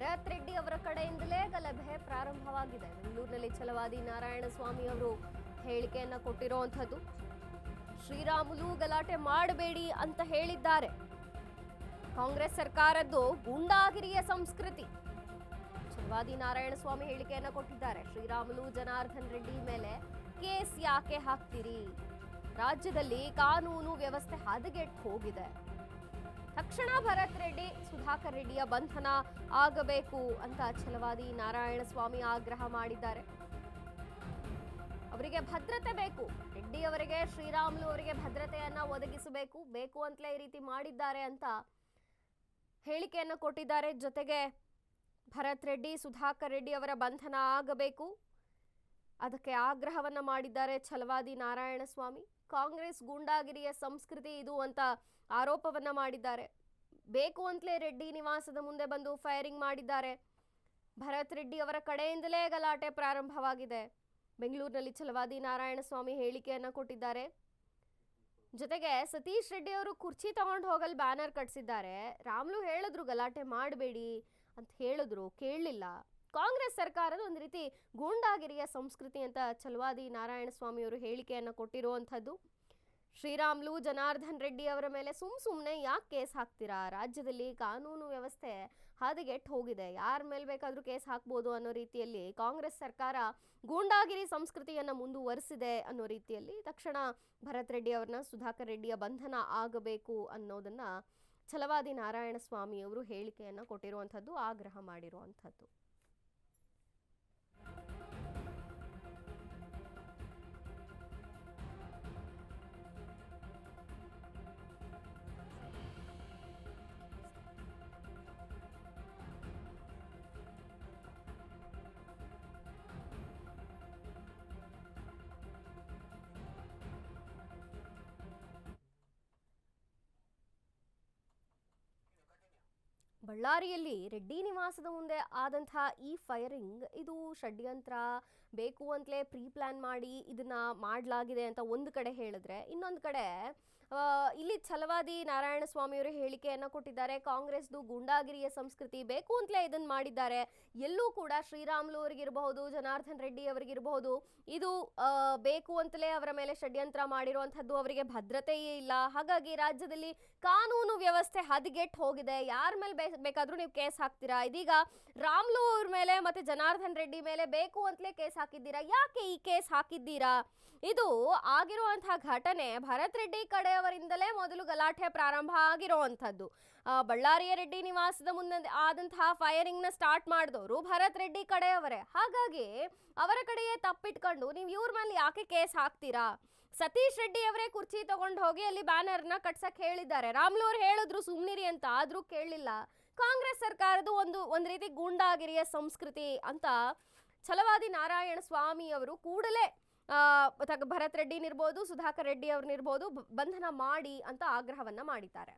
ಭರತ್ ರೆಡ್ಡಿ ಅವರ ಕಡೆಯಿಂದಲೇ ಗಲಭೆ ಪ್ರಾರಂಭವಾಗಿದೆ. ಬೆಂಗಳೂರಿನಲ್ಲಿ ಛಲವಾದಿ ನಾರಾಯಣಸ್ವಾಮಿ ಅವರು ಹೇಳಿಕೆಯನ್ನ ಕೊಟ್ಟಿರುವಂತದ್ದು. ಶ್ರೀರಾಮುಲು ಗಲಾಟೆ ಮಾಡಬೇಡಿ ಅಂತ ಹೇಳಿದ್ದಾರೆ. ಕಾಂಗ್ರೆಸ್ ಸರ್ಕಾರದ್ದು ಗೂಂಡಾಗಿರಿಯ ಸಂಸ್ಕೃತಿ. ಛಲವಾದಿ ನಾರಾಯಣಸ್ವಾಮಿ ಹೇಳಿಕೆಯನ್ನ ಕೊಟ್ಟಿದ್ದಾರೆ. ಶ್ರೀರಾಮುಲು ಜನಾರ್ದನ್ ರೆಡ್ಡಿ ಮೇಲೆ ಕೇಸ್ ಯಾಕೆ ಹಾಕ್ತೀರಿ? ರಾಜ್ಯದಲ್ಲಿ ಕಾನೂನು ವ್ಯವಸ್ಥೆ ಹದಗೆಟ್ಟು ಹೋಗಿದೆ. ತಕ್ಷಣ ಭರತ್ ರೆಡ್ಡಿ ಸುಧಾಕರ್ ರೆಡ್ಡಿಯ ಬಂಧನ ಆಗಬೇಕು ಅಂತ ಛಲವಾದಿ ನಾರಾಯಣಸ್ವಾಮಿ ಆಗ್ರಹ ಮಾಡಿದ್ದಾರೆ. ಅವರಿಗೆ ಭದ್ರತೆ ಬೇಕು. ರೆಡ್ಡಿ ಅವರಿಗೆ, ಶ್ರೀರಾಮುಲು ಅವರಿಗೆ ಭದ್ರತೆಯನ್ನ ಒದಗಿಸಬೇಕು. ಬೇಕು ಅಂತಲೇ ಈ ರೀತಿ ಮಾಡಿದ್ದಾರೆ ಅಂತ ಹೇಳಿಕೆಯನ್ನು ಕೊಟ್ಟಿದ್ದಾರೆ. ಜೊತೆಗೆ ಭರತ್ ರೆಡ್ಡಿ, ಸುಧಾಕರ್ ರೆಡ್ಡಿ ಅವರ ಬಂಧನ ಆಗಬೇಕು, ಅದಕ್ಕೆ ಆಗ್ರಹವನ್ನ ಮಾಡಿದ್ದಾರೆ ಛಲವಾದಿ ನಾರಾಯಣಸ್ವಾಮಿ. ಕಾಂಗ್ರೆಸ್ ಗೂಂಡಾಗಿರಿಯ ಸಂಸ್ಕೃತಿ ಇದು ಅಂತ ಆರೋಪವನ್ನ ಮಾಡಿದ್ದಾರೆ. ಬೇಕು ಅಂತಲೇ ರೆಡ್ಡಿ ನಿವಾಸದ ಮುಂದೆ ಬಂದು ಫೈರಿಂಗ್ ಮಾಡಿದ್ದಾರೆ. ಭರತ್ ರೆಡ್ಡಿ ಅವರ ಕಡೆಯಿಂದಲೇ ಗಲಾಟೆ ಪ್ರಾರಂಭವಾಗಿದೆ. ಬೆಂಗಳೂರಿನಲ್ಲಿ ಛಲವಾದಿ ನಾರಾಯಣಸ್ವಾಮಿ ಹೇಳಿಕೆಯನ್ನ ಕೊಟ್ಟಿದ್ದಾರೆ. ಜೊತೆಗೆ ಸತೀಶ್ ರೆಡ್ಡಿ ಅವರು ಕುರ್ಚಿ ತಗೊಂಡು ಹೋಗಲು ಬ್ಯಾನರ್ ಕಟ್ಸಿದ್ದಾರೆ. ರಾಮುಲು ಹೇಳಿದ್ರು ಗಲಾಟೆ ಮಾಡಬೇಡಿ ಅಂತ ಹೇಳಿದ್ರು, ಕೇಳಲಿಲ್ಲ. ಕಾಂಗ್ರೆಸ್ ಸರ್ಕಾರದ ಒಂದು ರೀತಿ ಗೂಂಡಾಗಿರಿಯ ಸಂಸ್ಕೃತಿ ಅಂತ ಛಲವಾದಿ ನಾರಾಯಣಸ್ವಾಮಿ ಅವರು ಹೇಳಿಕೆಯನ್ನು ಕೊಟ್ಟಿರುವಂಥದ್ದು. ಶ್ರೀರಾಮುಲು ಜನಾರ್ದನ್ ರೆಡ್ಡಿ ಅವರ ಮೇಲೆ ಸುಮ್ಮನೆ ಯಾಕೆ ಕೇಸ್ ಹಾಕ್ತೀರಾ? ರಾಜ್ಯದಲ್ಲಿ ಕಾನೂನು ವ್ಯವಸ್ಥೆ ಹದಗೆಟ್ಟು ಹೋಗಿದೆ. ಯಾರ ಮೇಲೆ ಬೇಕಾದರೂ ಕೇಸ್ ಹಾಕ್ಬೋದು ಅನ್ನೋ ರೀತಿಯಲ್ಲಿ ಕಾಂಗ್ರೆಸ್ ಸರ್ಕಾರ ಗೂಂಡಾಗಿರಿ ಸಂಸ್ಕೃತಿಯನ್ನು ಮುಂದುವರಿಸಿದೆ ಅನ್ನೋ ರೀತಿಯಲ್ಲಿ ತಕ್ಷಣ ಭರತ್ ರೆಡ್ಡಿ ಅವ್ರನ್ನ, ಸುಧಾಕರ್ ರೆಡ್ಡಿಯ ಬಂಧನ ಆಗಬೇಕು ಅನ್ನೋದನ್ನ ಛಲವಾದಿ ನಾರಾಯಣಸ್ವಾಮಿ ಅವರು ಹೇಳಿಕೆಯನ್ನು ಕೊಟ್ಟಿರುವಂಥದ್ದು, ಆಗ್ರಹ ಮಾಡಿರುವಂಥದ್ದು. ಬಳ್ಳಾರಿಯಲ್ಲಿ ರೆಡ್ಡಿ ನಿವಾಸದ ಮುಂದೆ ಆದಂತಹ ಈ ಫೈರಿಂಗ್ ಇದು ಷಡ್ಯಂತ್ರ, ಬೇಕು ಅಂತಲೇ ಪ್ರೀ ಪ್ಲಾನ್ ಮಾಡಿ ಇದನ್ನ ಮಾಡಲಾಗಿದೆ ಅಂತ ಒಂದು ಕಡೆ ಹೇಳಿದ್ರೆ, ಇನ್ನೊಂದು ಕಡೆ ಇಲ್ಲಿ ಛಲವಾದಿ ನಾರಾಯಣಸ್ವಾಮಿ ಅವರು ಹೇಳಿಕೆಯನ್ನು ಕೊಟ್ಟಿದ್ದಾರೆ. ಕಾಂಗ್ರೆಸ್ದು ಗೂಂಡಾಗಿರಿಯ ಸಂಸ್ಕೃತಿ, ಬೇಕು ಅಂತಲೇ ಇದನ್ನು ಮಾಡಿದ್ದಾರೆ. ಎಲ್ಲೂ ಕೂಡ ಶ್ರೀರಾಮುಲು ಅವರಿಗಿರಬಹುದು, ಜನಾರ್ದನ್ ರೆಡ್ಡಿ ಅವರಿಗಿರಬಹುದು, ಇದು ಬೇಕು ಅಂತಲೇ ಅವರ ಮೇಲೆ ಷಡ್ಯಂತ್ರ ಮಾಡಿರುವಂಥದ್ದು. ಅವರಿಗೆ ಭದ್ರತೆಯೇ ಇಲ್ಲ. ಹಾಗಾಗಿ ರಾಜ್ಯದಲ್ಲಿ ಕಾನೂನು ವ್ಯವಸ್ಥೆ ಹದಗೆಟ್ಟು ಹೋಗಿದೆ. ಯಾರ ಮೇಲೆ ಬೇಕಾದರೂ ನೀವು ಕೇಸ್ ಹಾಕ್ತೀರಾ? ಇದೀಗ ರಾಮುಲು ಅವ್ರ ಮೇಲೆ ಮತ್ತೆ ಜನಾರ್ದನ್ ರೆಡ್ಡಿ ಮೇಲೆ ಬೇಕು ಅಂತಲೇ ಕೇಸ್ ಹಾಕಿದ್ದೀರಾ. ಯಾಕೆ ಈ ಕೇಸ್ ಹಾಕಿದ್ದೀರಾ? ಇದು ಆಗಿರುವಂತಹ ಘಟನೆ ಭರತ್ ರೆಡ್ಡಿ ಕಡೆಯವರಿಂದಲೇ ಮೊದಲು ಗಲಾಟೆ ಪ್ರಾರಂಭ ಆಗಿರುವಂಥದ್ದು. ಬಳ್ಳಾರಿಯ ರೆಡ್ಡಿ ನಿವಾಸದ ಮುಂದೆ ಆದಂತಹ ಫೈರಿಂಗ್ ನ ಸ್ಟಾರ್ಟ್ ಮಾಡಿದವರು ಭರತ್ ರೆಡ್ಡಿ ಕಡೆಯವರೇ. ಹಾಗಾಗಿ ಅವರ ಕಡೆಯೇ ತಪ್ಪಿಟ್ಕೊಂಡು ನೀವು ಇವ್ರ ಮೇಲೆ ಯಾಕೆ ಕೇಸ್ ಹಾಕ್ತೀರಾ? ಸತೀಶ್ ರೆಡ್ಡಿ ಅವರೇ ಕುರ್ಚಿ ತಗೊಂಡು ಹೋಗಿ ಅಲ್ಲಿ ಬ್ಯಾನರ್ನ ಕಟ್ಸಕ್ ಹೇಳಿದ್ದಾರೆ. ರಾಮುಲು ಅವ್ರು ಹೇಳಿದ್ರು ಸುಮ್ನಿರಿ ಅಂತ, ಆದ್ರೂ ಕೇಳಲಿಲ್ಲ. ಕಾಂಗ್ರೆಸ್ ಸರ್ಕಾರದ ಒಂದು ರೀತಿ ಗೂಂಡಾಗಿರಿಯ ಸಂಸ್ಕೃತಿ ಅಂತ ಛಲವಾದಿ ನಾರಾಯಣಸ್ವಾಮಿ ಅವರು ಕೂಡಲೇ ಭರತ್ ರೆಡ್ಡಿನಿರ್ಬೋದು, ಸುಧಾಕರ್ ರೆಡ್ಡಿ ಅವ್ರನ್ನಿರ್ಬೋದು ಬಂಧನ ಮಾಡಿ ಅಂತ ಆಗ್ರಹವನ್ನ ಮಾಡಿದ್ದಾರೆ.